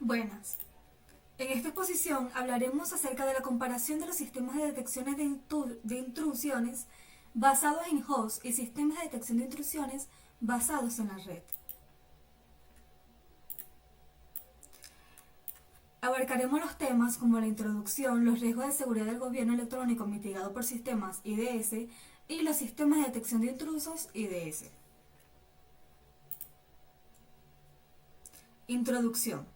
Buenas. En esta exposición hablaremos acerca de la comparación de los sistemas de detecciones de intrusiones basados en host y sistemas de detección de intrusiones basados en la red. Abarcaremos los temas como la introducción, los riesgos de seguridad del gobierno electrónico mitigado por sistemas IDS y los sistemas de detección de intrusos IDS. Introducción.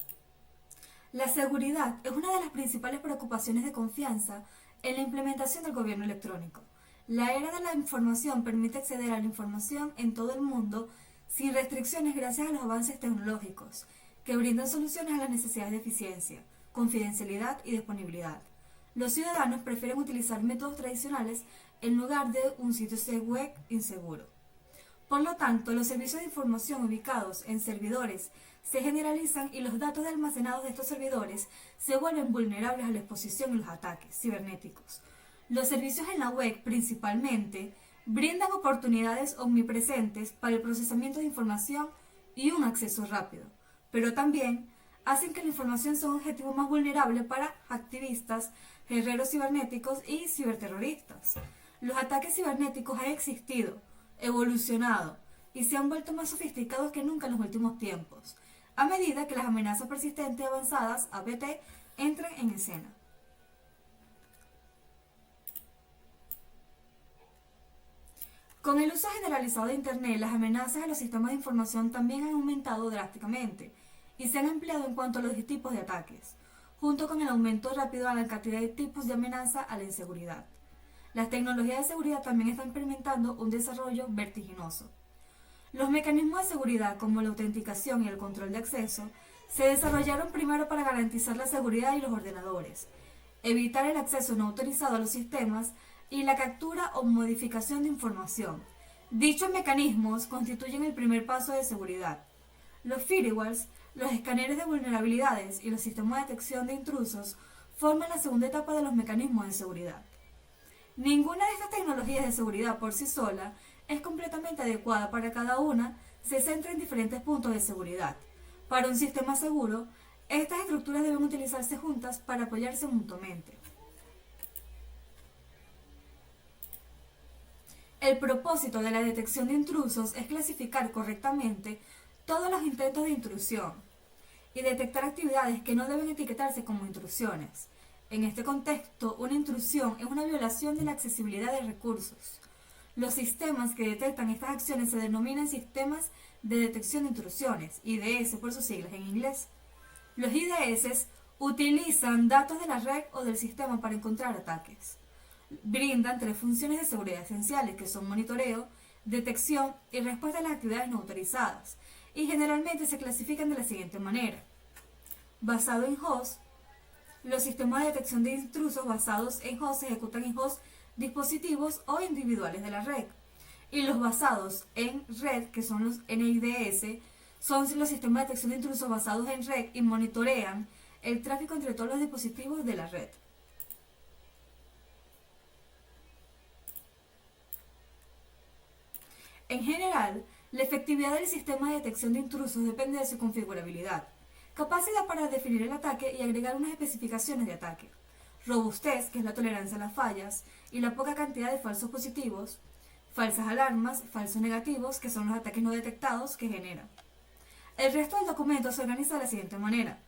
La seguridad es una de las principales preocupaciones de confianza en la implementación del gobierno electrónico. La era de la información permite acceder a la información en todo el mundo sin restricciones gracias a los avances tecnológicos, que brindan soluciones a las necesidades de eficiencia, confidencialidad y disponibilidad. Los ciudadanos prefieren utilizar métodos tradicionales en lugar de un sitio web inseguro. Por lo tanto, los servicios de información ubicados en servidores se generalizan y los datos almacenados de estos servidores se vuelven vulnerables a la exposición y los ataques cibernéticos. Los servicios en la web, principalmente, brindan oportunidades omnipresentes para el procesamiento de información y un acceso rápido, pero también hacen que la información sea un objetivo más vulnerable para activistas, guerreros cibernéticos y ciberterroristas. Los ataques cibernéticos han existido, evolucionado y se han vuelto más sofisticados que nunca en los últimos tiempos, a medida que las amenazas persistentes avanzadas, APT, entran en escena. Con el uso generalizado de Internet, las amenazas a los sistemas de información también han aumentado drásticamente y se han ampliado en cuanto a los tipos de ataques, junto con el aumento rápido a la cantidad de tipos de amenaza a la inseguridad. Las tecnologías de seguridad también están experimentando un desarrollo vertiginoso. Los mecanismos de seguridad, como la autenticación y el control de acceso, se desarrollaron primero para garantizar la seguridad de los ordenadores, evitar el acceso no autorizado a los sistemas y la captura o modificación de información. Dichos mecanismos constituyen el primer paso de seguridad. Los firewalls, los escáneres de vulnerabilidades y los sistemas de detección de intrusos forman la segunda etapa de los mecanismos de seguridad. Ninguna de estas tecnologías de seguridad por sí sola es completamente adecuada para cada una, se centra en diferentes puntos de seguridad. Para un sistema seguro, estas estructuras deben utilizarse juntas para apoyarse mutuamente. El propósito de la detección de intrusos es clasificar correctamente todos los intentos de intrusión y detectar actividades que no deben etiquetarse como intrusiones. En este contexto, una intrusión es una violación de la accesibilidad de recursos. Los sistemas que detectan estas acciones se denominan sistemas de detección de intrusiones, IDS por sus siglas en inglés. Los IDS utilizan datos de la red o del sistema para encontrar ataques. Brindan tres funciones de seguridad esenciales, que son monitoreo, detección y respuesta a las actividades no autorizadas, y generalmente se clasifican de la siguiente manera. Basado en host, los sistemas de detección de intrusos basados en host se ejecutan en host dispositivos o individuales de la red. Y los basados en red, que son los NIDS, son los sistemas de detección de intrusos basados en red y monitorean el tráfico entre todos los dispositivos de la red. En general, la efectividad del sistema de detección de intrusos depende de su configurabilidad, capacidad para definir el ataque y agregar unas especificaciones de ataque, robustez, que es la tolerancia a las fallas, y la poca cantidad de falsos positivos, falsas alarmas, falsos negativos, que son los ataques no detectados que generan. El resto del documento se organiza de la siguiente manera.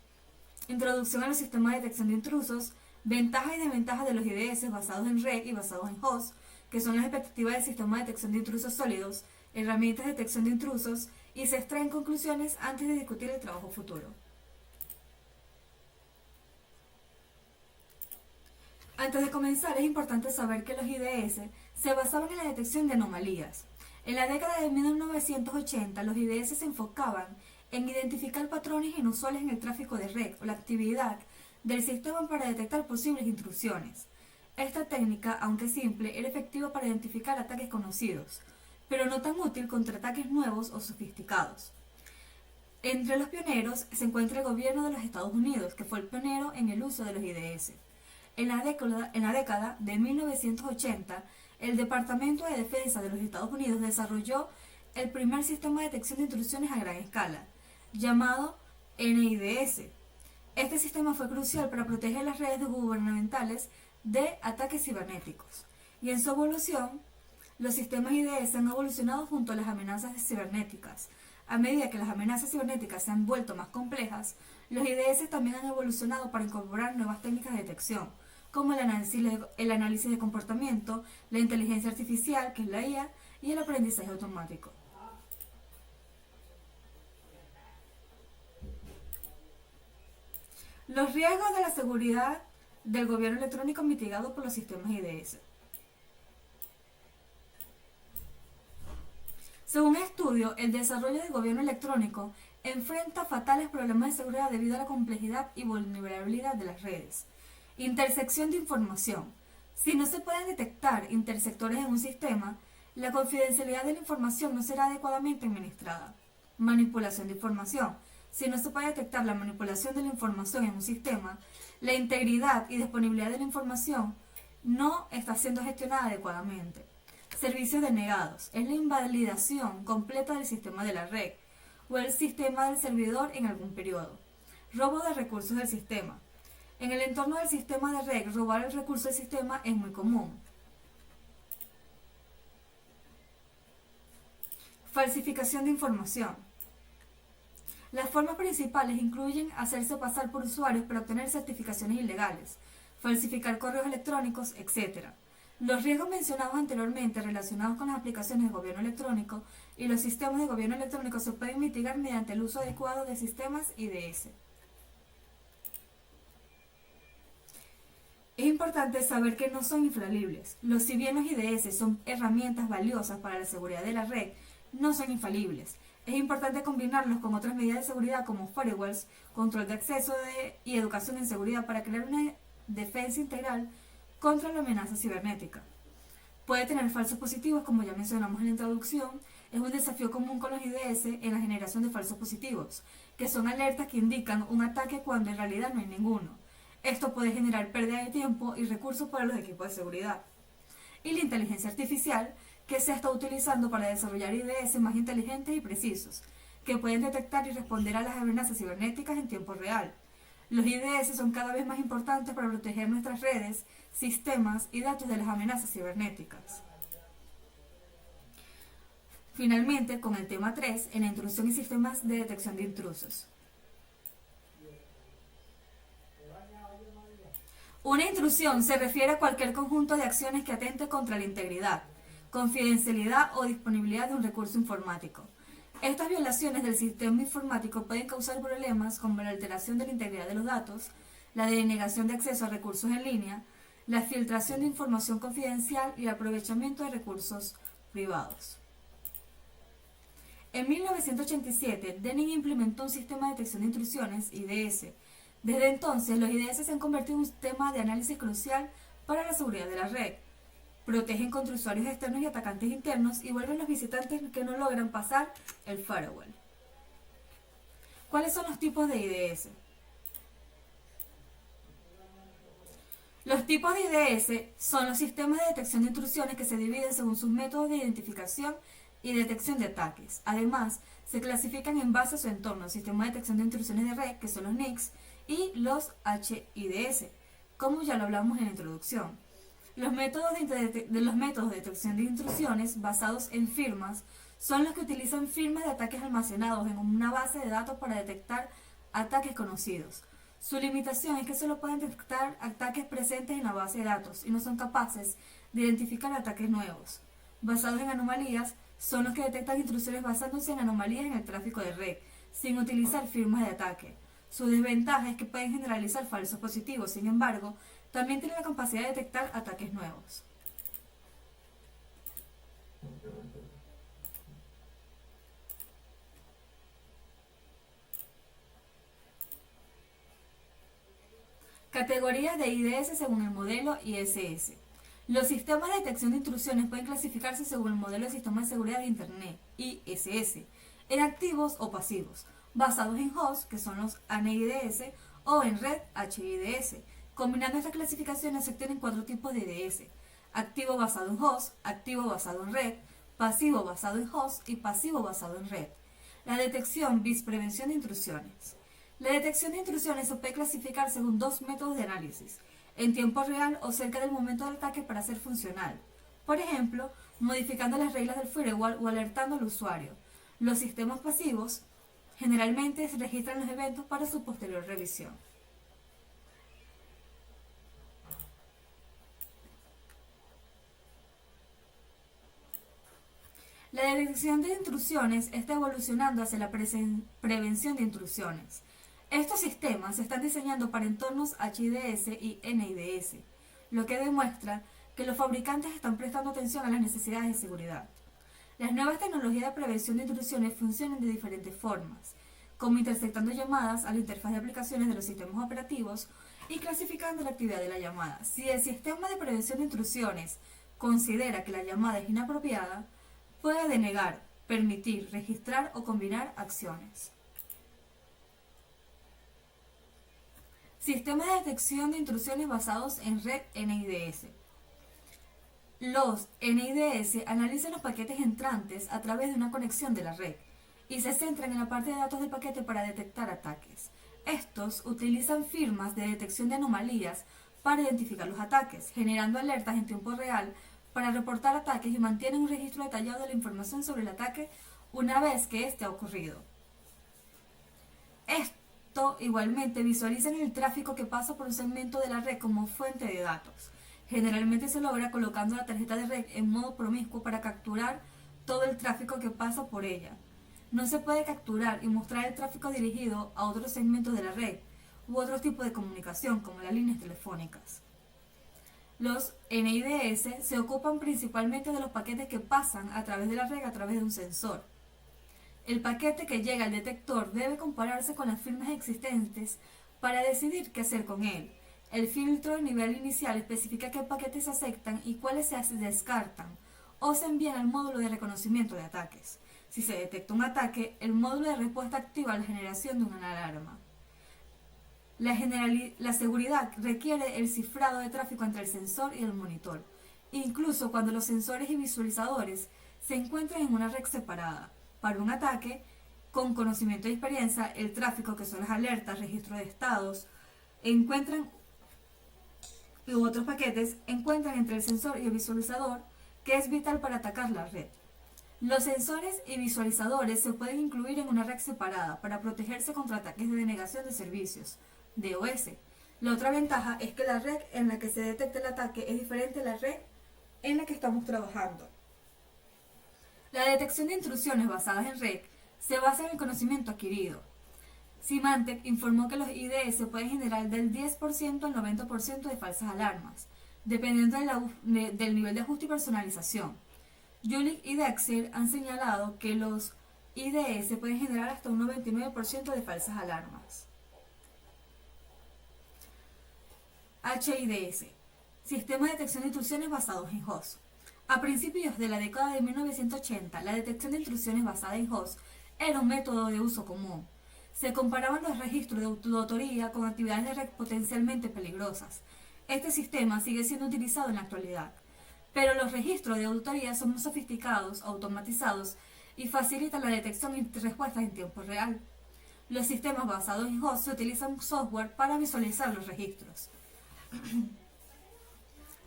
Introducción a los sistemas de detección de intrusos, ventajas y desventajas de los IDS basados en red y basados en host, que son las expectativas del sistema de detección de intrusos sólidos, herramientas de detección de intrusos, y se extraen conclusiones antes de discutir el trabajo futuro. Antes de comenzar, es importante saber que los IDS se basaban en la detección de anomalías. En la década de 1980, los IDS se enfocaban en identificar patrones inusuales en el tráfico de red o la actividad del sistema para detectar posibles intrusiones. Esta técnica, aunque simple, era efectiva para identificar ataques conocidos, pero no tan útil contra ataques nuevos o sofisticados. Entre los pioneros se encuentra el gobierno de los Estados Unidos, que fue el pionero en el uso de los IDS. En la década de 1980, el Departamento de Defensa de los Estados Unidos desarrolló el primer sistema de detección de intrusiones a gran escala, llamado NIDS, Este sistema fue crucial para proteger las redes gubernamentales de ataques cibernéticos. Y en su evolución, los sistemas IDS han evolucionado junto a las amenazas cibernéticas. A medida que las amenazas cibernéticas se han vuelto más complejas, los IDS también han evolucionado para incorporar nuevas técnicas de detección, como el análisis de comportamiento, la inteligencia artificial, que es la IA, y el aprendizaje automático. Los riesgos de la seguridad del gobierno electrónico mitigados por los sistemas IDS. Según estudio, el desarrollo del gobierno electrónico enfrenta fatales problemas de seguridad debido a la complejidad y vulnerabilidad de las redes. Intersección de información. Si no se pueden detectar intersectores en un sistema, la confidencialidad de la información no será adecuadamente administrada. Manipulación de información. Si no se puede detectar la manipulación de la información en un sistema, la integridad y disponibilidad de la información no está siendo gestionada adecuadamente. Servicios denegados. Es la invalidación completa del sistema de la red o el sistema del servidor en algún periodo. Robo de recursos del sistema. En el entorno del sistema de red, robar el recurso del sistema es muy común. Falsificación de información. Las formas principales incluyen hacerse pasar por usuarios para obtener certificaciones ilegales, falsificar correos electrónicos, etc. Los riesgos mencionados anteriormente relacionados con las aplicaciones de gobierno electrónico y los sistemas de gobierno electrónico se pueden mitigar mediante el uso adecuado de sistemas IDS. Es importante saber que no son infalibles. Si bien los IDS son herramientas valiosas para la seguridad de la red, no son infalibles. Es importante combinarlos con otras medidas de seguridad como firewalls, control de acceso y educación en seguridad para crear una defensa integral contra la amenaza cibernética. Puede tener falsos positivos, como ya mencionamos en la introducción. Es un desafío común con los IDS en la generación de falsos positivos, que son alertas que indican un ataque cuando en realidad no hay ninguno. Esto puede generar pérdida de tiempo y recursos para los equipos de seguridad. Y la inteligencia artificial, que se está utilizando para desarrollar IDS más inteligentes y precisos, que pueden detectar y responder a las amenazas cibernéticas en tiempo real. Los IDS son cada vez más importantes para proteger nuestras redes, sistemas y datos de las amenazas cibernéticas. Finalmente, con el tema 3, en la intrusión y sistemas de detección de intrusos. Una intrusión se refiere a cualquier conjunto de acciones que atente contra la integridad, confidencialidad o disponibilidad de un recurso informático. Estas violaciones del sistema informático pueden causar problemas como la alteración de la integridad de los datos, la denegación de acceso a recursos en línea, la filtración de información confidencial y el aprovechamiento de recursos privados. En 1987, Denning implementó un sistema de detección de intrusiones, IDS. Desde entonces, los IDS se han convertido en un sistema de análisis crucial para la seguridad de la red. Protegen contra usuarios externos y atacantes internos y vuelven a los visitantes que no logran pasar el firewall. ¿Cuáles son los tipos de IDS? Los tipos de IDS son los sistemas de detección de intrusiones que se dividen según sus métodos de identificación y detección de ataques. Además, se clasifican en base a su entorno, sistema de detección de intrusiones de red, que son los NICs, y los HIDS, como ya lo hablamos en la introducción. Los métodos de detección de intrusiones basados en firmas son los que utilizan firmas de ataques almacenados en una base de datos para detectar ataques conocidos. Su limitación es que solo pueden detectar ataques presentes en la base de datos y no son capaces de identificar ataques nuevos. Basados en anomalías, son los que detectan intrusiones basándose en anomalías en el tráfico de red, sin utilizar firmas de ataque. Su desventaja es que pueden generalizar falsos positivos, sin embargo, también tienen la capacidad de detectar ataques nuevos. Categorías de IDS según el modelo ISS. Los sistemas de detección de intrusiones pueden clasificarse según el modelo de Sistema de Seguridad de Internet, ISS, en activos o pasivos, basados en host, que son los NIDS, o en red, HIDS. Combinando estas clasificaciones se obtienen 4 tipos de IDS: activo basado en host, activo basado en red, pasivo basado en host y pasivo basado en red. La detección bis prevención de intrusiones. La detección de intrusiones se puede clasificar según dos métodos de análisis, en tiempo real o cerca del momento del ataque para ser funcional. Por ejemplo, modificando las reglas del firewall o alertando al usuario. Los sistemas pasivos generalmente se registran los eventos para su posterior revisión. La detección de intrusiones está evolucionando hacia la prevención de intrusiones. Estos sistemas se están diseñando para entornos HIDS y NIDS, lo que demuestra que los fabricantes están prestando atención a las necesidades de seguridad. Las nuevas tecnologías de prevención de intrusiones funcionan de diferentes formas, como interceptando llamadas a la interfaz de aplicaciones de los sistemas operativos y clasificando la actividad de la llamada. Si el sistema de prevención de intrusiones considera que la llamada es inapropiada, puede denegar, permitir, registrar o combinar acciones. Sistemas de detección de intrusiones basados en red NIDS. Los NIDS analizan los paquetes entrantes a través de una conexión de la red y se centran en la parte de datos del paquete para detectar ataques. Estos utilizan firmas de detección de anomalías para identificar los ataques, generando alertas en tiempo real para reportar ataques y mantienen un registro detallado de la información sobre el ataque una vez que éste ha ocurrido. Esto igualmente visualizan el tráfico que pasa por un segmento de la red como fuente de datos. Generalmente se logra colocando la tarjeta de red en modo promiscuo para capturar todo el tráfico que pasa por ella. No se puede capturar y mostrar el tráfico dirigido a otros segmentos de la red u otro tipo de comunicación como las líneas telefónicas. Los NIDS se ocupan principalmente de los paquetes que pasan a través de la red a través de un sensor. El paquete que llega al detector debe compararse con las firmas existentes para decidir qué hacer con él. El filtro de nivel inicial especifica qué paquetes se aceptan y cuáles se descartan o se envían al módulo de reconocimiento de ataques. Si se detecta un ataque, el módulo de respuesta activa la generación de una alarma. La seguridad requiere el cifrado de tráfico entre el sensor y el monitor, incluso cuando los sensores y visualizadores se encuentran en una red separada. Para un ataque, con conocimiento y experiencia, el tráfico, que son las alertas, registro de estados, y otros paquetes encuentran entre el sensor y el visualizador, que es vital para atacar la red. Los sensores y visualizadores se pueden incluir en una red separada para protegerse contra ataques de denegación de servicios, DOS. La otra ventaja es que la red en la que se detecta el ataque es diferente a la red en la que estamos trabajando. La detección de intrusiones basadas en red se basa en el conocimiento adquirido. Symantec informó que los IDS pueden generar del 10% al 90% de falsas alarmas, dependiendo del nivel de ajuste y personalización. Jülich y Dexter han señalado que los IDS pueden generar hasta un 99% de falsas alarmas. HIDS, Sistema de Detección de Intrusiones basados en host. A principios de la década de 1980, la detección de intrusiones basada en host era un método de uso común. Se comparaban los registros de autoría con actividades de red potencialmente peligrosas. Este sistema sigue siendo utilizado en la actualidad, pero los registros de autoría son más sofisticados, automatizados y facilitan la detección y respuestas en tiempo real. Los sistemas basados en host se utilizan software para visualizar los registros.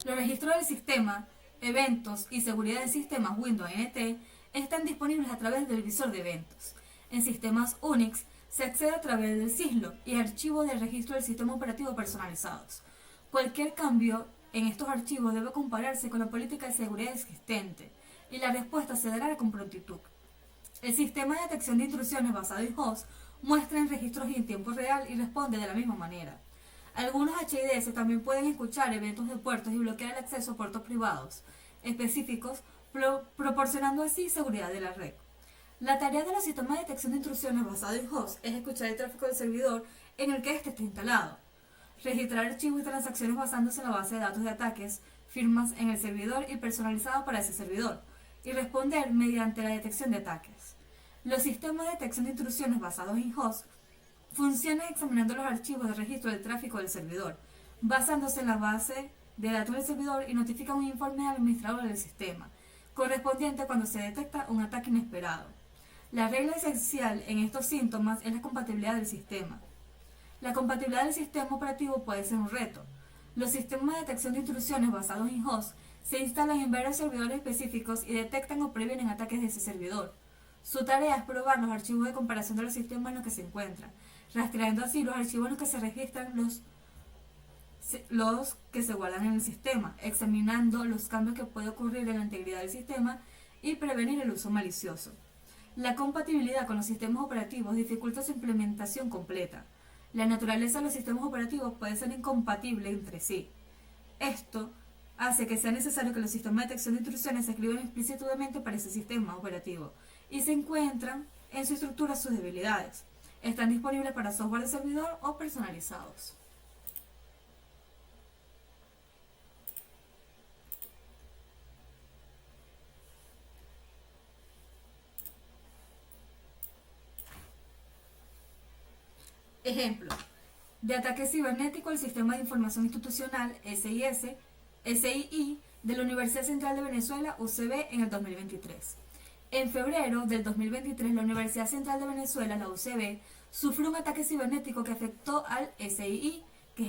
Los registros del sistema, eventos y seguridad de sistemas Windows NT están disponibles a través del visor de eventos. En sistemas Unix se accede a través del syslo y archivos de registro del sistema operativo personalizados. Cualquier cambio en estos archivos debe compararse con la política de seguridad existente y la respuesta se dará con prontitud. El sistema de detección de intrusiones basado en host muestra en registros en tiempo real y responde de la misma manera. Algunos HIDS también pueden escuchar eventos de puertos y bloquear el acceso a puertos privados específicos, proporcionando así seguridad de la red. La tarea de los sistemas de detección de intrusiones basados en host es escuchar el tráfico del servidor en el que éste está instalado, registrar archivos y transacciones basándose en la base de datos de ataques, firmas en el servidor y personalizado para ese servidor, y responder mediante la detección de ataques. Los sistemas de detección de intrusiones basados en host funcionan examinando los archivos de registro del tráfico del servidor, basándose en la base de datos del servidor y notifican un informe al administrador del sistema, correspondiente cuando se detecta un ataque inesperado. La regla esencial en estos síntomas es la compatibilidad del sistema. La compatibilidad del sistema operativo puede ser un reto. Los sistemas de detección de intrusiones basados en host se instalan en varios servidores específicos y detectan o previenen ataques de ese servidor. Su tarea es probar los archivos de comparación de los sistemas en los que se encuentran, rastreando así los archivos en los que se registran los que se guardan en el sistema, examinando los cambios que puede ocurrir en la integridad del sistema y prevenir el uso malicioso. La compatibilidad con los sistemas operativos dificulta su implementación completa. La naturaleza de los sistemas operativos puede ser incompatible entre sí. Esto hace que sea necesario que los sistemas de detección de intrusiones se escriban explícitamente para ese sistema operativo y se encuentran en su estructura sus debilidades. Están disponibles para software de servidor o personalizados. Ejemplo de ataque cibernético al Sistema de Información Institucional SII de la Universidad Central de Venezuela UCB en el 2023. En febrero del 2023, la Universidad Central de Venezuela, la UCB, sufrió un ataque cibernético que afectó al SII, que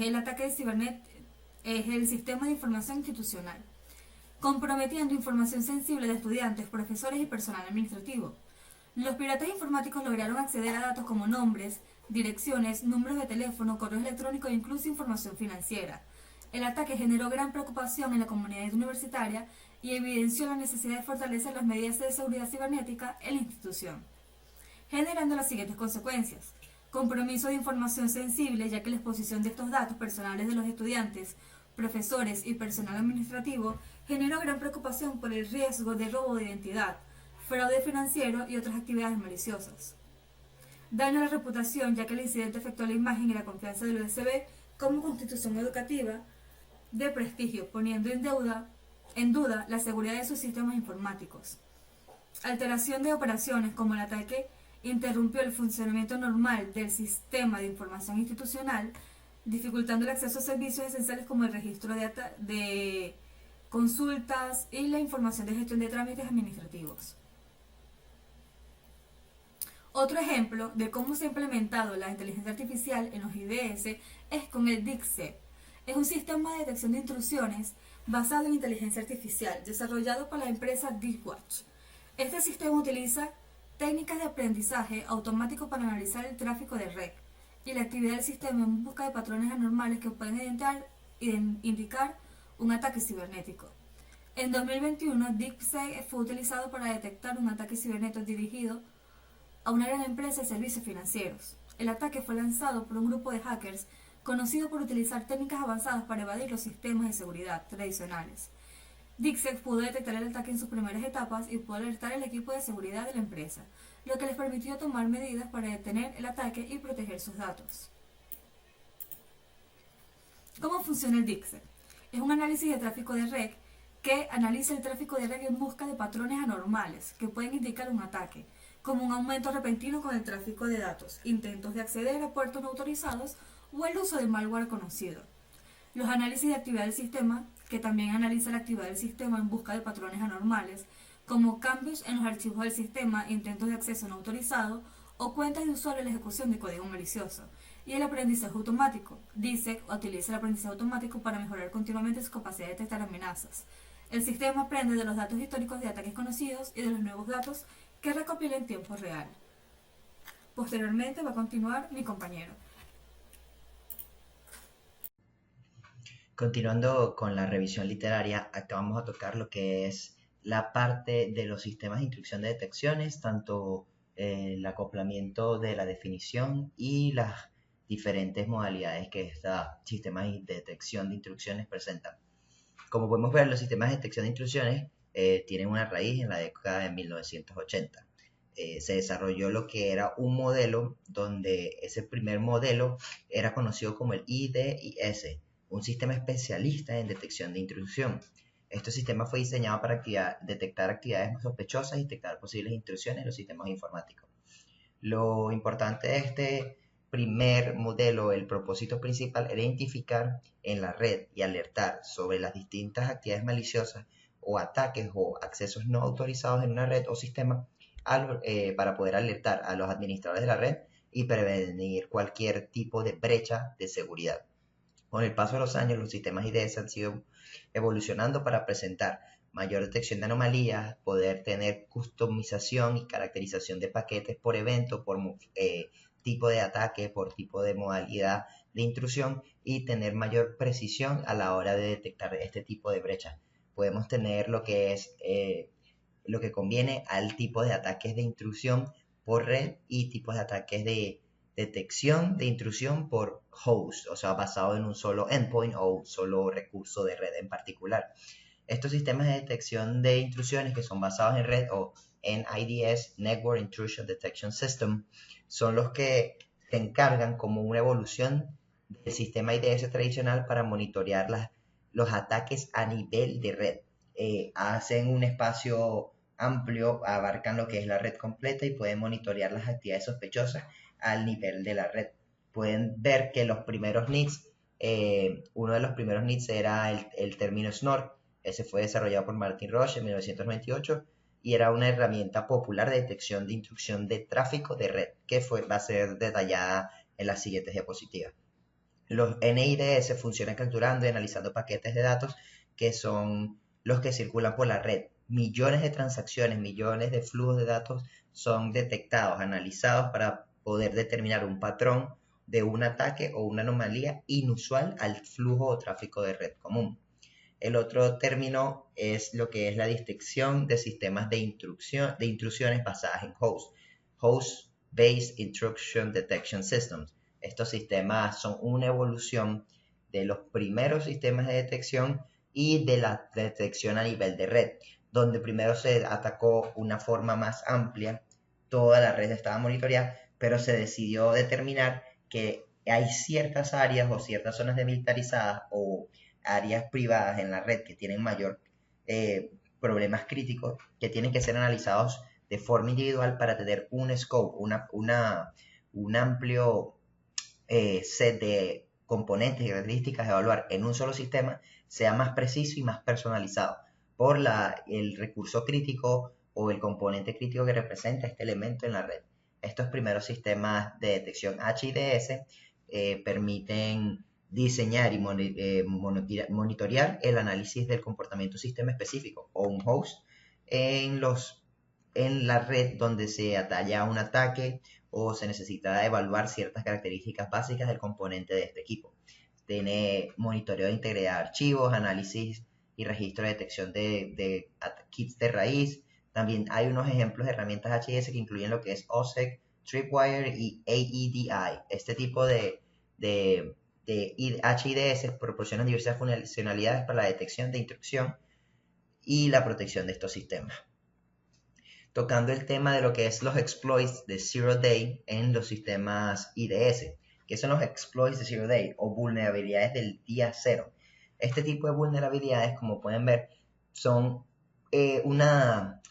es el Sistema de Información Institucional, comprometiendo información sensible de estudiantes, profesores y personal administrativo. Los piratas informáticos lograron acceder a datos como nombres, direcciones, números de teléfono, correos electrónicos e incluso información financiera. El ataque generó gran preocupación en la comunidad universitaria y evidenció la necesidad de fortalecer las medidas de seguridad cibernética en la institución, generando las siguientes consecuencias. Compromiso de información sensible, ya que la exposición de estos datos personales de los estudiantes, profesores y personal administrativo generó gran preocupación por el riesgo de robo de identidad, fraude financiero y otras actividades maliciosas. Daño a la reputación, ya que el incidente afectó la imagen y la confianza del USB como institución educativa de prestigio, poniendo en duda la seguridad de sus sistemas informáticos. Alteración de operaciones, como el ataque interrumpió el funcionamiento normal del sistema de información institucional, dificultando el acceso a servicios esenciales como el registro de consultas y la información de gestión de trámites administrativos. Otro ejemplo de cómo se ha implementado la inteligencia artificial en los IDS es con el DICSEP. Es un sistema de detección de intrusiones basado en inteligencia artificial desarrollado por la empresa DeepWatch. Este sistema utiliza técnicas de aprendizaje automático para analizar el tráfico de red y la actividad del sistema en busca de patrones anormales que pueden indicar un ataque cibernético. En 2021, DeepSeek fue utilizado para detectar un ataque cibernético dirigido a una gran empresa de servicios financieros. El ataque fue lanzado por un grupo de hackers conocido por utilizar técnicas avanzadas para evadir los sistemas de seguridad tradicionales. DeepSeek pudo detectar el ataque en sus primeras etapas y pudo alertar al equipo de seguridad de la empresa, lo que les permitió tomar medidas para detener el ataque y proteger sus datos. ¿Cómo funciona el DeepSeek? Es un análisis de tráfico de red que analiza el tráfico de red en busca de patrones anormales que pueden indicar un ataque, como un aumento repentino con el tráfico de datos, intentos de acceder a puertos no autorizados o el uso de malware conocido. Los análisis de actividad del sistema, que también analiza la actividad del sistema en busca de patrones anormales, como cambios en los archivos del sistema, intentos de acceso no autorizado o cuentas de usuario en la ejecución de código malicioso. Y el aprendizaje automático. DeepSeek utiliza el aprendizaje automático para mejorar continuamente su capacidad de detectar amenazas. El sistema aprende de los datos históricos de ataques conocidos y de los nuevos datos que recopila en tiempo real. Posteriormente va a continuar mi compañero. Continuando con la revisión literaria, acá vamos a tocar lo que es la parte de los sistemas de instrucción de detecciones, tanto el acoplamiento de la definición y las diferentes modalidades que estos sistemas de detección de instrucciones presentan. Como podemos ver, los sistemas de detección de intrusiones tienen una raíz en la década de 1980. Se desarrolló lo que era un modelo donde ese primer modelo era conocido como el IDIS, un sistema especialista en detección de intrusión. Este sistema fue diseñado para detectar actividades sospechosas y detectar posibles intrusiones en los sistemas informáticos. Lo importante de este primer modelo, el propósito principal era identificar en la red y alertar sobre las distintas actividades maliciosas o ataques o accesos no autorizados en una red o sistema para poder alertar a los administradores de la red y prevenir cualquier tipo de brecha de seguridad. Con el paso de los años, los sistemas IDS han sido evolucionando para presentar mayor detección de anomalías, poder tener customización y caracterización de paquetes por evento, por tipo de ataque, por tipo de modalidad de intrusión y tener mayor precisión a la hora de detectar este tipo de brechas. Podemos tener lo que es lo que conviene al tipo de ataques de intrusión por red y tipos de ataques de detección de intrusión por host, o sea, basado en un solo endpoint o un solo recurso de red en particular. Estos sistemas de detección de intrusiones que son basados en red o NIDS, Network Intrusion Detection System, son los que se encargan como una evolución del sistema IDS tradicional para monitorear los ataques a nivel de red. Hacen un espacio amplio, abarcan lo que es la red completa y pueden monitorear las actividades sospechosas al nivel de la red. Pueden ver que los primeros NIDS, uno de los primeros NIDS era el término Snort. Ese fue desarrollado por Martin Roche en 1998 y era una herramienta popular de detección de intrusión de tráfico de red, que va a ser detallada en las siguientes diapositivas. Los NIDS funcionan capturando y analizando paquetes de datos que son los que circulan por la red. Millones de transacciones, millones de flujos de datos son detectados, analizados para poder determinar un patrón de un ataque o una anomalía inusual al flujo o tráfico de red común. El otro término es lo que es la detección de sistemas de intrusiones basadas en Host-Based Intrusion Detection Systems. Estos sistemas son una evolución de los primeros sistemas de detección y de la detección a nivel de red, donde primero se atacó una forma más amplia, toda la red estaba monitoreada, pero se decidió determinar que hay ciertas áreas o ciertas zonas demilitarizadas o áreas privadas en la red que tienen mayor problemas críticos que tienen que ser analizados de forma individual para tener un scope, un amplio set de componentes y características a evaluar en un solo sistema sea más preciso y más personalizado por el recurso crítico o el componente crítico que representa este elemento en la red. Estos primeros sistemas de detección HIDS permiten diseñar y monitorear el análisis del comportamiento de un sistema específico o un host en la red donde se atalla un ataque o se necesita evaluar ciertas características básicas del componente de este equipo. Tiene monitoreo de integridad de archivos, análisis y registro de detección de kits de raíz. También hay unos ejemplos de herramientas HIS que incluyen lo que es OSSEC, Tripwire y AEDI. Este tipo de HIDS proporcionan diversas funcionalidades para la detección de intrusión y la protección de estos sistemas. Tocando el tema de lo que es los exploits de Zero Day en los sistemas IDS. ¿Qué son los exploits de Zero Day o vulnerabilidades del día cero? Este tipo de vulnerabilidades, como pueden ver, son una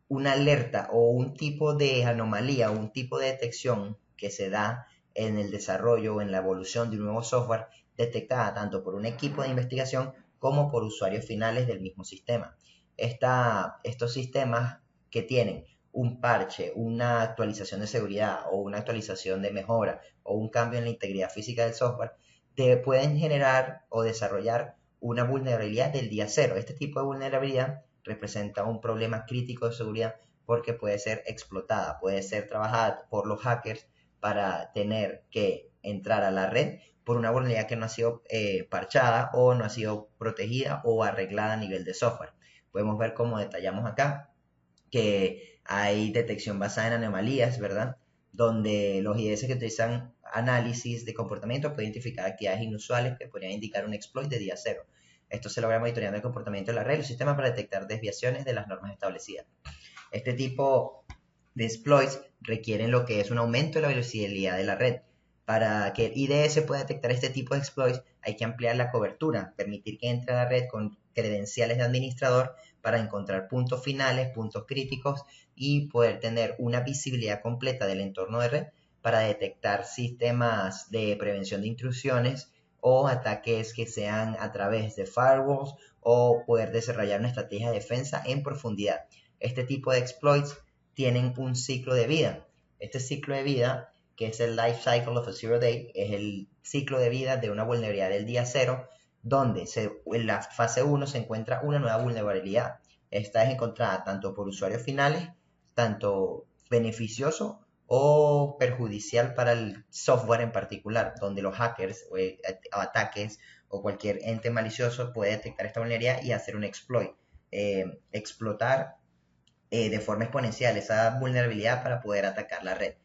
alerta o un tipo de anomalía o un tipo de detección que se da en el desarrollo o en la evolución de un nuevo software detectada tanto por un equipo de investigación como por usuarios finales del mismo sistema. Estos sistemas que tienen un parche, una actualización de seguridad o una actualización de mejora o un cambio en la integridad física del software, te pueden generar o desarrollar una vulnerabilidad del día cero. Este tipo de vulnerabilidad representa un problema crítico de seguridad porque puede ser explotada, puede ser trabajada por los hackers para tener que entrar a la red por una vulnerabilidad que no ha sido parchada o no ha sido protegida o arreglada a nivel de software. Podemos ver como detallamos acá que hay detección basada en anomalías, ¿verdad? Donde los IDS que utilizan análisis de comportamiento pueden identificar actividades inusuales que podrían indicar un exploit de día cero. Esto se logra monitoreando el comportamiento de la red y el sistema para detectar desviaciones de las normas establecidas. Este tipo de exploits requieren lo que es un aumento de la velocidad de la red. Para que el IDS pueda detectar este tipo de exploits hay que ampliar la cobertura, permitir que entre a la red con credenciales de administrador para encontrar puntos finales, puntos críticos y poder tener una visibilidad completa del entorno de red para detectar sistemas de prevención de intrusiones o ataques que sean a través de firewalls o poder desarrollar una estrategia de defensa en profundidad. Este tipo de exploits tienen un ciclo de vida. Este ciclo de vida que es el Life Cycle of a Zero Day, es el ciclo de vida de una vulnerabilidad del día cero, donde en la fase 1 se encuentra una nueva vulnerabilidad. Esta es encontrada tanto por usuarios finales, tanto beneficioso o perjudicial para el software en particular, donde los hackers o ataques o cualquier ente malicioso puede detectar esta vulnerabilidad y hacer un exploit, explotar de forma exponencial esa vulnerabilidad para poder atacar la red.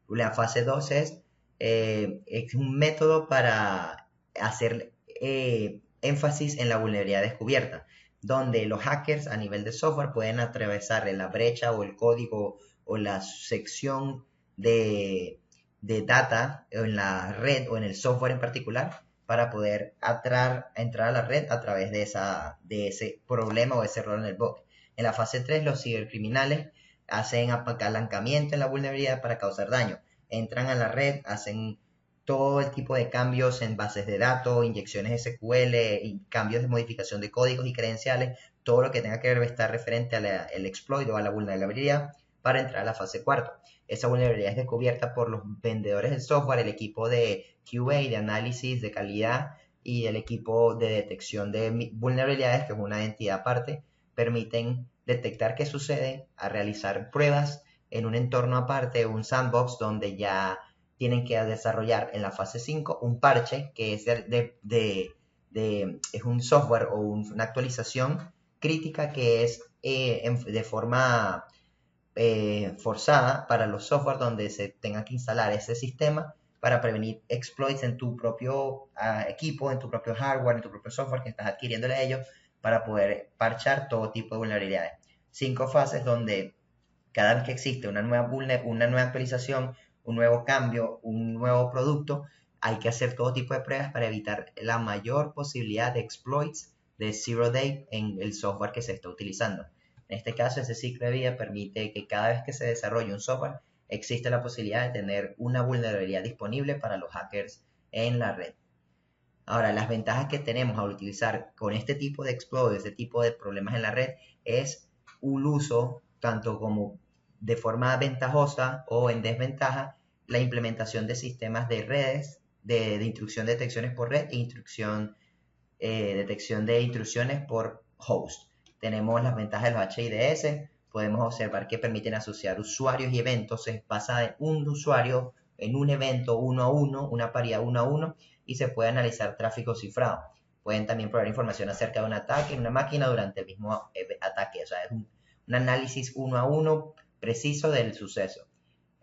La fase 2 es un método para hacer énfasis en la vulnerabilidad descubierta, donde los hackers a nivel de software pueden atravesar la brecha o el código o la sección de data en la red o en el software en particular para poder entrar a la red a través de ese problema o ese error en el bug. En la fase 3, los cibercriminales hacen apalancamiento en la vulnerabilidad para causar daño. Entran a la red, hacen todo el tipo de cambios en bases de datos, inyecciones SQL, y cambios de modificación de códigos y credenciales, todo lo que tenga que estar referente al exploit o a la vulnerabilidad para entrar a la fase 4. Esa vulnerabilidad es descubierta por los vendedores del software, el equipo de QA, de análisis de calidad y el equipo de detección de vulnerabilidades, que es una entidad aparte, permiten detectar qué sucede, a realizar pruebas en un entorno aparte, un sandbox, donde ya tienen que desarrollar en la fase 5 un parche que es es un software o una actualización crítica que es de forma forzada para los software donde se tenga que instalar ese sistema para prevenir exploits en tu propio equipo, en tu propio hardware, en tu propio software que estás adquiriéndole a ellos para poder parchar todo tipo de vulnerabilidades. 5 fases donde cada vez que existe una nueva actualización, un nuevo cambio, un nuevo producto, hay que hacer todo tipo de pruebas para evitar la mayor posibilidad de exploits de Zero Day en el software que se está utilizando. En este caso, ese ciclo de vida permite que cada vez que se desarrolle un software, existe la posibilidad de tener una vulnerabilidad disponible para los hackers en la red. Ahora, las ventajas que tenemos al utilizar con este tipo de exploits, este tipo de problemas en la red, es un uso tanto como de forma ventajosa o en desventaja, la implementación de sistemas de redes, de intrusión de detecciones por red e detección de intrusiones por host. Tenemos las ventajas de los HIDS, podemos observar que permiten asociar usuarios y eventos, se basa en un usuario en un evento uno a uno, una paridad uno a uno, y se puede analizar tráfico cifrado. Pueden también proveer información acerca de un ataque en una máquina durante el mismo ataque, o sea, es un análisis uno a uno preciso del suceso.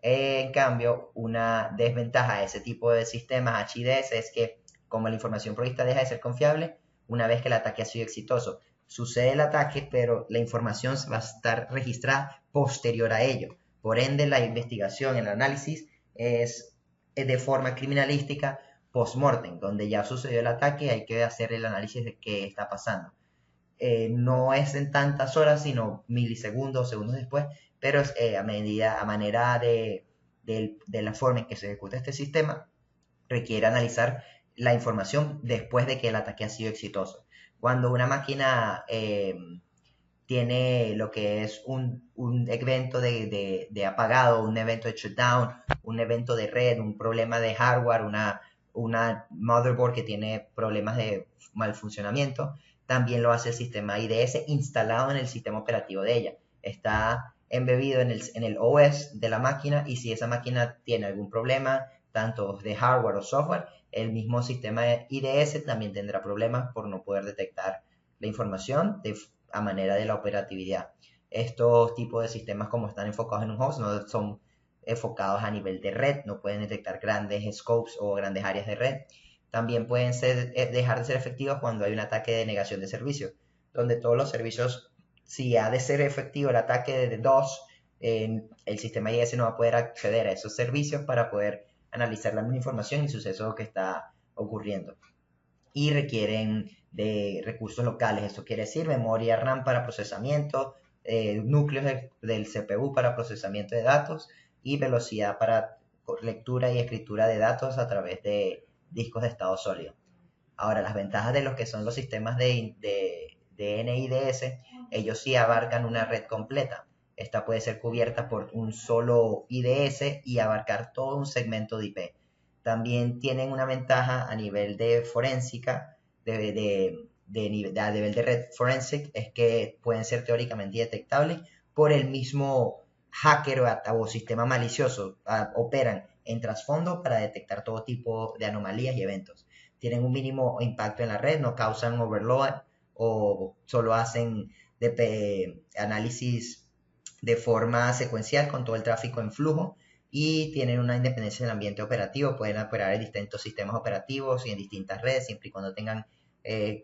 En cambio, una desventaja de ese tipo de sistemas HIDS es que, como la información provista deja de ser confiable, una vez que el ataque ha sido exitoso, sucede el ataque, pero la información va a estar registrada posterior a ello. Por ende, la investigación, el análisis es de forma criminalística post-mortem, donde ya sucedió el ataque y hay que hacer el análisis de qué está pasando. No es en tantas horas, sino milisegundos, segundos después, pero es a manera de la forma en que se ejecuta este sistema, requiere analizar la información después de que el ataque ha sido exitoso. Cuando una máquina tiene lo que es un evento de apagado, un evento de shutdown, un evento de red, un problema de hardware, una motherboard que tiene problemas de mal funcionamiento, también lo hace el sistema IDS instalado en el sistema operativo de ella. Está embebido en el OS de la máquina, y si esa máquina tiene algún problema, tanto de hardware o software, el mismo sistema IDS también tendrá problemas por no poder detectar la información a manera de la operatividad. Estos tipos de sistemas, como están enfocados en un host, no son enfocados a nivel de red, no pueden detectar grandes scopes o grandes áreas de red. También pueden dejar de ser efectivos cuando hay un ataque de negación de servicio, donde todos los servicios, si ha de ser efectivo el ataque de DOS, el sistema IS no va a poder acceder a esos servicios para poder analizar la misma información y el suceso que está ocurriendo. Y requieren de recursos locales, eso quiere decir memoria RAM para procesamiento, núcleos del CPU para procesamiento de datos y velocidad para lectura y escritura de datos a través de discos de estado sólido. Ahora, las ventajas de los que son los sistemas de NIDS, ellos sí abarcan una red completa. esta puede ser cubierta por un solo IDS y abarcar todo un segmento de IP. También tienen una ventaja a nivel de forénsica, a nivel de red forensic, es que pueden ser teóricamente detectables por el mismo hacker o sistema malicioso. Operan en trasfondo para detectar todo tipo de anomalías y eventos. Tienen un mínimo impacto en la red, no causan overload o solo hacen análisis de forma secuencial con todo el tráfico en flujo y tienen una independencia del ambiente operativo, pueden operar en distintos sistemas operativos y en distintas redes siempre y cuando tengan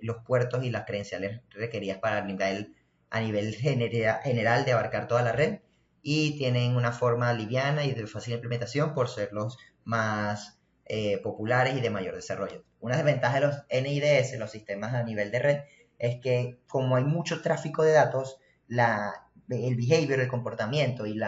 los puertos y las credenciales requeridas para a nivel general de abarcar toda la red y tienen una forma liviana y de fácil implementación por ser los más populares y de mayor desarrollo. Una desventaja de los NIDS, los sistemas a nivel de red, es que como hay mucho tráfico de datos, el behavior, el comportamiento y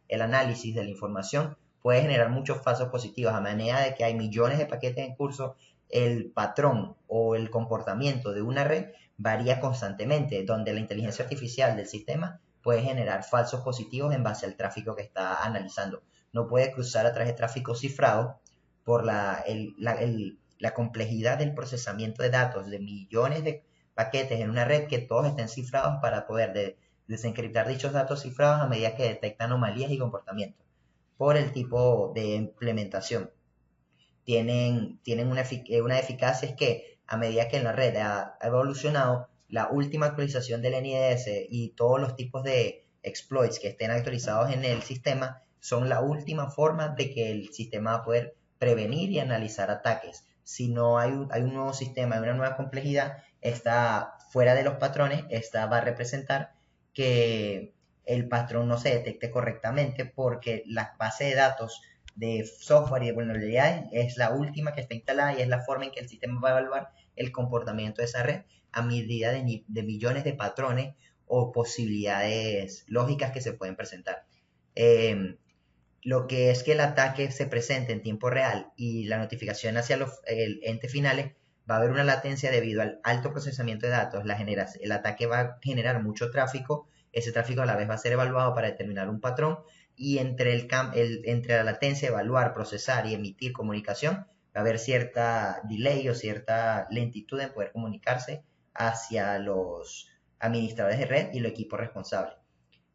el análisis de la información puede generar muchos falsos positivos a manera de que hay millones de paquetes en curso. El patrón o el comportamiento de una red varía constantemente, donde la inteligencia artificial del sistema puede generar falsos positivos en base al tráfico que está analizando. No puede cruzar a través de tráfico cifrado por la complejidad del procesamiento de datos de millones de paquetes en una red que todos estén cifrados para poder desencriptar dichos datos cifrados a medida que detecta anomalías y comportamientos por el tipo de implementación. Tienen una eficacia es que a medida que en la red ha evolucionado, la última actualización del NIDS y todos los tipos de exploits que estén actualizados en el sistema son la última forma de que el sistema va a poder prevenir y analizar ataques. Si no hay un nuevo sistema, hay una nueva complejidad, está fuera de los patrones, esta va a representar que el patrón no se detecte correctamente porque la base de datos de software y de vulnerabilidades es la última que está instalada y es la forma en que el sistema va a evaluar el comportamiento de esa red a medida de millones de patrones o posibilidades lógicas que se pueden presentar. Lo que es que el ataque se presente en tiempo real y la notificación hacia los entes finales, va a haber una latencia debido al alto procesamiento de datos. El ataque va a generar mucho tráfico, ese tráfico a la vez va a ser evaluado para determinar un patrón y entre la latencia, evaluar, procesar y emitir comunicación, va a haber cierta delay o cierta lentitud en poder comunicarse hacia los administradores de red y los equipos responsables.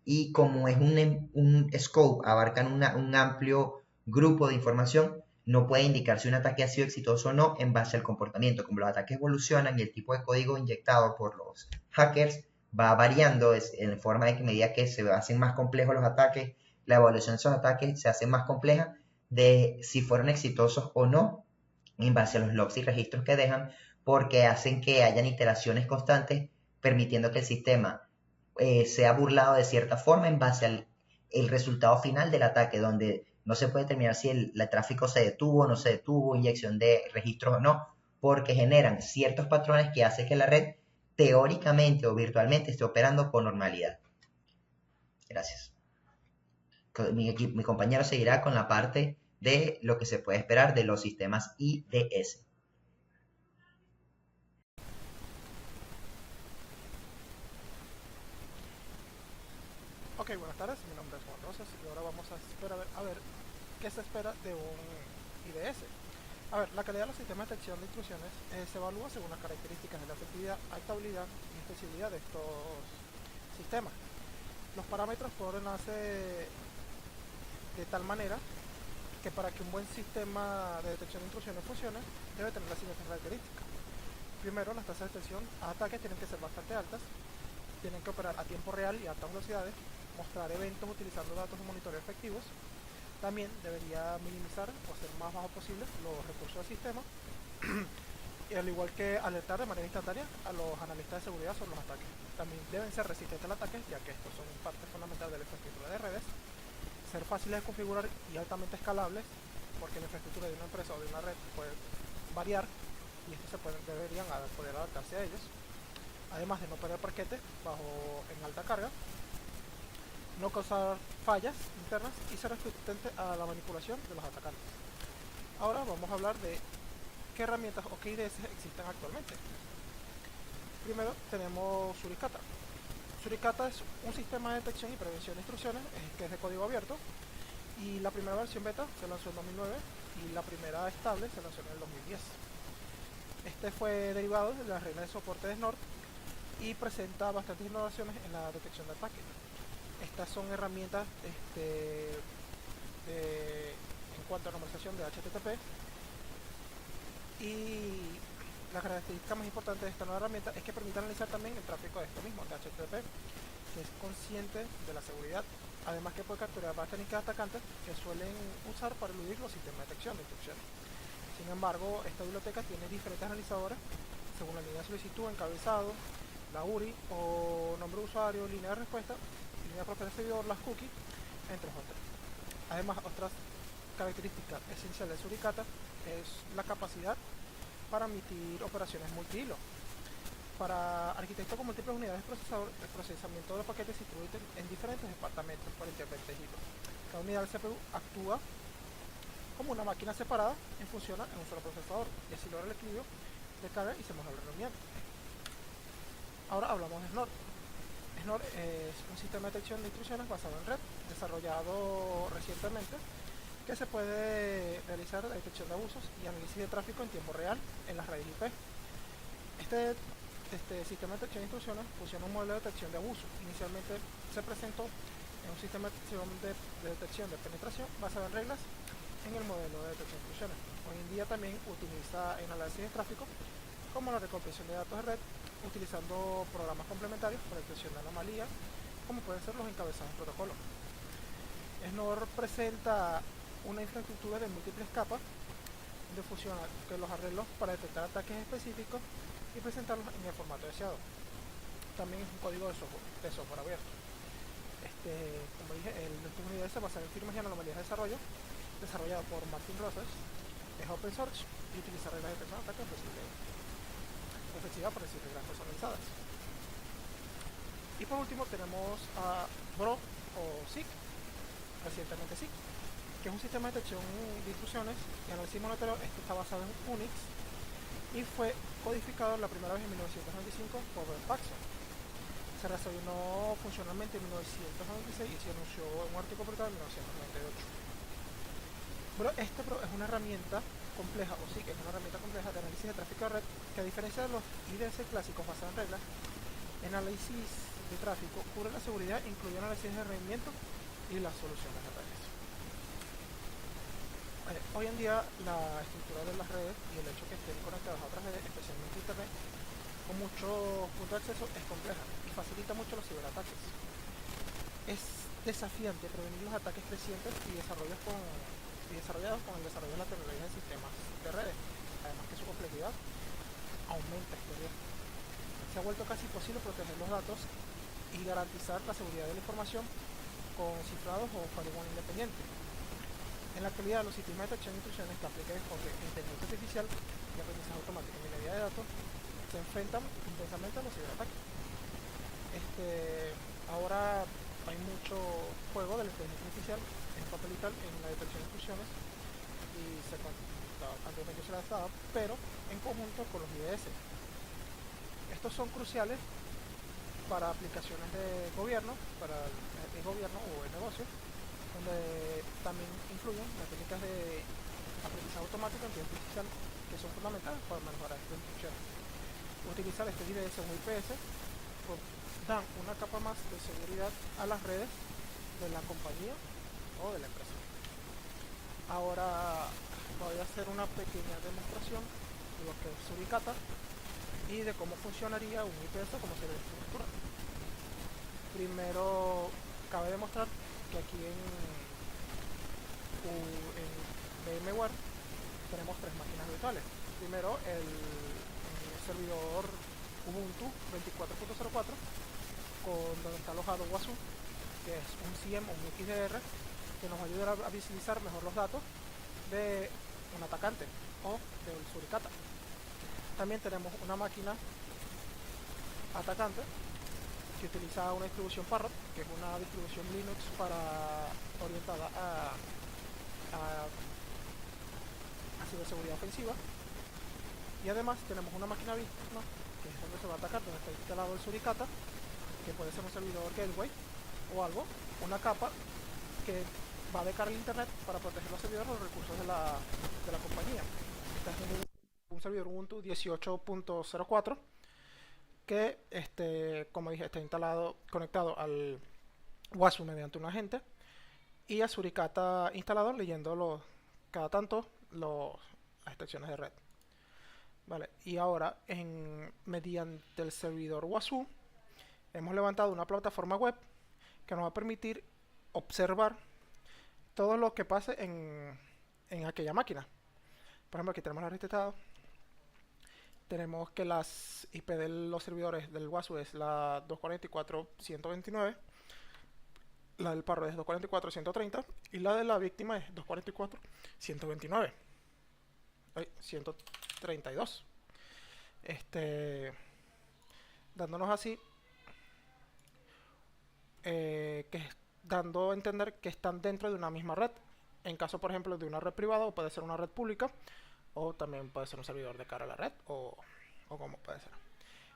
Y como es un scope, abarcan un amplio grupo de información, no puede indicar si un ataque ha sido exitoso o no en base al comportamiento. Como los ataques evolucionan y el tipo de código inyectado por los hackers va variando en forma de que a medida que se hacen más complejos los ataques, la evaluación de esos ataques se hace más compleja de si fueron exitosos o no en base a los logs y registros que dejan, porque hacen que hayan iteraciones constantes, permitiendo que el sistema sea burlado de cierta forma en base al resultado final del ataque, donde no se puede determinar si el tráfico se detuvo o no se detuvo, inyección de registros o no, porque generan ciertos patrones que hacen que la red teóricamente o virtualmente esté operando con normalidad. Gracias. Mi compañero seguirá con la parte de lo que se puede esperar de los sistemas IDS. Ok, buenas tardes, mi nombre es Juan Rosas y ahora vamos a esperar a ver qué se espera de un IDS. A ver, la calidad de los sistemas de detección de intrusiones se evalúa según las características de la efectividad, estabilidad y extensibilidad de estos sistemas. Los parámetros pueden ordenarse de tal manera que para que un buen sistema de detección de intrusiones funcione, debe tener las siguientes características. Primero, las tasas de detección a ataques tienen que ser bastante altas, tienen que operar a tiempo real y a altas velocidades, mostrar eventos utilizando datos de monitoreo efectivos. También debería minimizar o hacer más bajo posible los recursos del sistema y al igual que alertar de manera instantánea a los analistas de seguridad sobre los ataques. También deben ser resistentes al ataque, ya que estos son parte fundamental de la infraestructura de redes, ser fáciles de configurar y altamente escalables, porque la infraestructura de una empresa o de una red puede variar y estos deberían poder adaptarse a ellos, además de no perder paquetes en alta carga, no causar fallas internas y ser resistente a la manipulación de los atacantes. Ahora vamos a hablar de qué herramientas o qué IDS existen actualmente. Primero tenemos Suricata. Suricata es un sistema de detección y prevención de intrusiones que es de código abierto, y la primera versión beta se lanzó en 2009 y la primera estable se lanzó en el 2010. Este fue derivado de la regla de soporte de Snort y presenta bastantes innovaciones en la detección de ataques. Estas son herramientas en cuanto a normalización de HTTP, y la característica más importante de esta nueva herramienta es que permite analizar también el tráfico de esto mismo, de HTTP, que es consciente de la seguridad, además que puede capturar varias técnicas de atacantes que suelen usar para eludir los sistemas de detección de intrusiones. Sin embargo, esta biblioteca tiene diferentes analizadores según la línea de solicitud, encabezado, la URI o nombre de usuario, línea de respuesta, línea de propiedad del servidor, las cookies, entre otras. Además, otras características esenciales de Suricata es la capacidad para emitir operaciones multihilo. Para arquitectos con múltiples unidades de procesador, el procesamiento de los paquetes se distribuye en diferentes departamentos por diferentes hilos. Cada unidad del CPU actúa como una máquina separada y funciona en un solo procesador, y así logra el equilibrio de carga y se mejora el rendimiento. Ahora hablamos de Snort. Snort es un sistema de detección de intrusiones basado en red, desarrollado recientemente, que se puede realizar la detección de abusos y análisis de tráfico en tiempo real en las redes IP. Este sistema de detección de intrusiones funciona un modelo de detección de abuso. Inicialmente se presentó en un sistema de detección de penetración basado en reglas en el modelo de detección de intrusiones. Hoy en día también utiliza en análisis de tráfico como la recopilación de datos de red, utilizando programas complementarios para detección de anomalías, como pueden ser los encabezados de protocolo. Snort presenta una infraestructura de múltiples capas de fusión que los arreglos para detectar ataques específicos y presentarlos en el formato deseado. También es un código de software abierto. Como dije, nuestra unidad se basa en firmas y anomalías de desarrollo, desarrollado por Martin Rosas, es open source y utiliza reglas de detección de ataques ofensivas para decir reglas personalizadas. Y por último tenemos a Bro o SIG, recientemente SIG, que es un sistema de detección de intrusiones y análisis monitoreo. Este está basado en Unix y fue codificado la primera vez en 1995 por Ben Paxson. Se desarrolló funcionalmente en 1996 y se anunció en un artículo publicado en 1998. Pero es una herramienta compleja, o sí que es una herramienta compleja de análisis de tráfico de red, que a diferencia de los IDS clásicos basados en reglas, en análisis de tráfico cubre la seguridad, incluye análisis de rendimiento y las soluciones de ataques. Hoy en día la estructura de las redes y el hecho que estén conectadas a otras redes, especialmente internet, con muchos puntos de acceso, es compleja y facilita mucho los ciberataques. Es desafiante prevenir los ataques crecientes y desarrollados con el desarrollo de la tecnología de sistemas de redes, además que su complejidad aumenta este riesgo. Se ha vuelto casi imposible proteger los datos y garantizar la seguridad de la información con cifrados o firewall independiente. En la actualidad, los sistemas de detección de intrusiones que aplican enfoque en inteligencia artificial y aprendizaje automático en minería de datos se enfrentan intensamente a los ciberataques. Ahora hay mucho juego de la inteligencia artificial en papel y tal en la detección de intrusiones, y anteriormente se la estaba, pero en conjunto con los IDS. Estos son cruciales para aplicaciones de gobierno, para el gobierno o el negocio, donde también influyen las técnicas de aprendizaje automático en inteligencia artificial, que son fundamentales para mejorar estas instrucciones. Utilizar este IDS o IPS dan una capa más de seguridad a las redes de la compañía o de la empresa. Ahora voy a hacer una pequeña demostración de lo que es Suricata y de cómo funcionaría un IPS, cómo sería la estructura. Primero, cabe demostrar que aquí en VMware tenemos tres máquinas virtuales. Primero, el servidor Ubuntu 24.04, donde está alojado Wasu, que es un CIEM o un XDR, que nos va a ayudar a visualizar mejor los datos de un atacante o del Suricata. También tenemos una máquina atacante que utiliza una distribución Parrot, que es una distribución Linux orientada a ciberseguridad ofensiva. Y además tenemos una máquina víctima, que es donde se va a atacar, donde está instalado el Suricata, que que puede ser un servidor gateway o algo, una capa que va de cara al internet para proteger los servidores o los recursos de la compañía. Este es un servidor Ubuntu 18.04 que, como dije, está conectado al WASU mediante un agente y a Suricata instalado leyendo cada tanto las extensiones de red. Vale, y ahora mediante el servidor WASU hemos levantado una plataforma web que nos va a permitir observar todo lo que pase en aquella máquina. Por ejemplo, aquí tenemos la red de estado. Tenemos que las IP de los servidores del WASU es la 244.129, la del parro es 244.130 y la de la víctima es 244.129. 132. Dándonos así dando a entender que están dentro de una misma red. En caso, por ejemplo, de una red privada, o puede ser una red pública, o también puede ser un servidor de cara a la red, o como puede ser.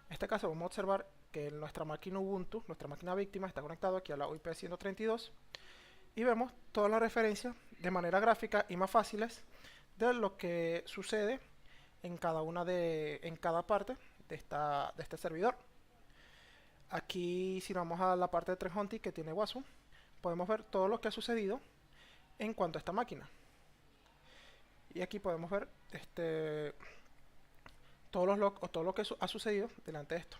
En este caso vamos a observar que nuestra máquina Ubuntu, nuestra máquina víctima, está conectada aquí a la IP 132 y vemos todas las referencias de manera gráfica y más fáciles de lo que sucede en cada parte de este servidor. Aquí, si vamos a la parte de Trejonti que tiene WASU, podemos ver todo lo que ha sucedido en cuanto a esta máquina. Y aquí podemos ver todos los logs o todo lo que ha sucedido delante de esto.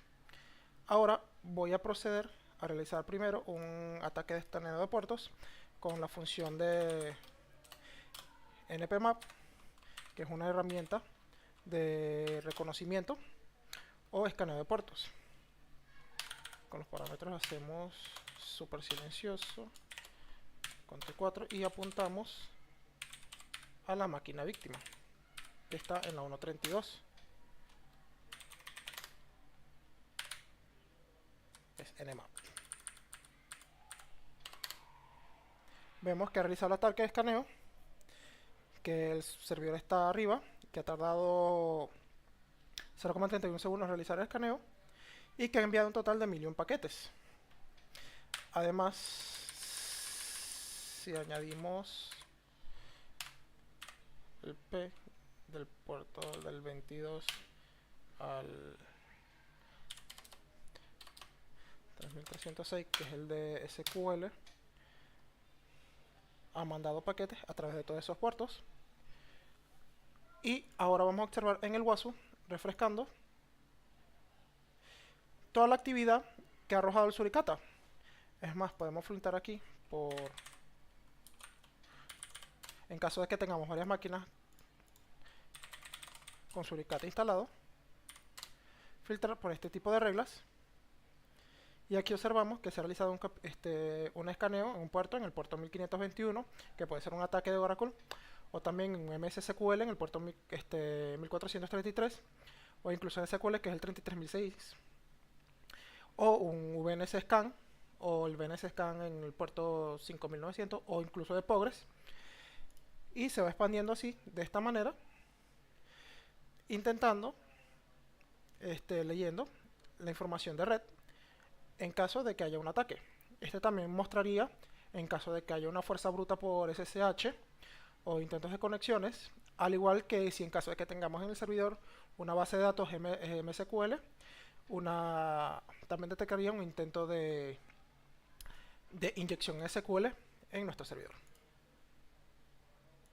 Ahora voy a proceder a realizar primero un ataque de escaneo de puertos con la función de npmap, que es una herramienta de reconocimiento o escaneo de puertos. Con los parámetros hacemos super silencioso con T4 y apuntamos a la máquina víctima que está en la 132. Es nmap. Vemos que ha realizado el ataque de escaneo, que el servidor está arriba, que ha tardado 0,31 segundos en realizar el escaneo y que ha enviado un total de 1.000.000 paquetes. Además, si añadimos el P del puerto del 22 al 3306, que es el de SQL, ha mandado paquetes a través de todos esos puertos. Y ahora vamos a observar en el WASU, refrescando, toda la actividad que ha arrojado el Suricata. Es más, podemos filtrar aquí en caso de que tengamos varias máquinas con Suricata instalado, filtrar por este tipo de reglas. Y aquí observamos que se ha realizado un escaneo en un puerto, en el puerto 1521, que puede ser un ataque de Oracle, o también en un MSSQL en el puerto 1433, o incluso en SQL, que es el 33006, o un VNS Scan, o el VNS Scan en el puerto 5900, o incluso de Postgres, y se va expandiendo así, de esta manera, intentando, leyendo la información de red, en caso de que haya un ataque. También mostraría en caso de que haya una fuerza bruta por SSH o intentos de conexiones, al igual que si en caso de que tengamos en el servidor una base de datos MSQL, también detectaría un intento de inyección SQL en nuestro servidor.